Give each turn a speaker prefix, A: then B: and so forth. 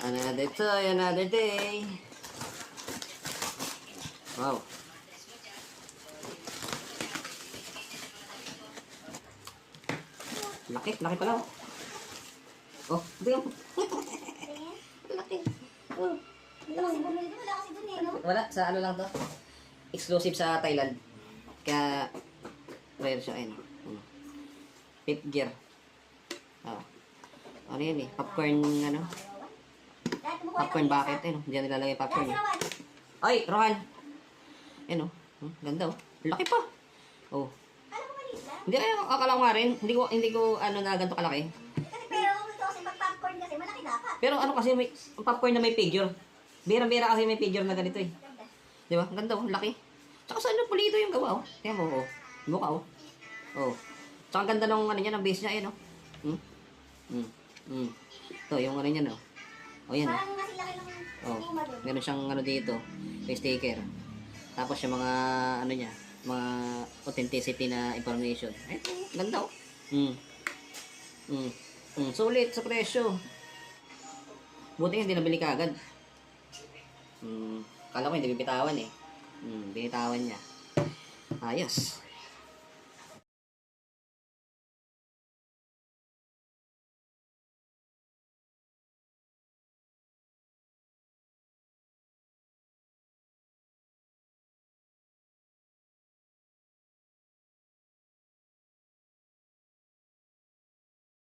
A: Another toy, another day. Wow. Laki, laki pala. Oh, hindi yung... Laki. Oh. Wala, sa ano lang to. Exclusive sa Thailand. Kaya, rare siya, ayun. Fifth gear. Oh. Ano yun eh? Popcorn, ano? Popcorn bucket, ayun. Diyan nilalagay popcorn. Ay, Rohan! Ayun oh. Ganda oh. Laki pa. Oh. Hindi kaya akala ko nga rin. Hindi ko ano na ganito kalaki.
B: Pero kasi pag popcorn kasi malaki dapat.
A: Pero ano kasi may popcorn na may figure. Bira-bira kasi may figure na ganito eh. Di ba? Ganda oh, laki. Tsaka sa ano pulido yung gawa oh. Tingnan mo oh. Mukha oh. Oh. Tsaka ganda ng ano niya, ng base niya ayun oh. Ito yung ano niya no. Oh yan oh.
B: Parang nga sila ng
A: Oh. Meron siyang ano dito, may sticker. Tapos yung mga ano niya, mga authenticity na information. Ay, ganda oh. Sulit sa presyo. Buti hindi nabili ka agad. Kala ko hindi bibitawan eh. Binitawan niya. Ayos.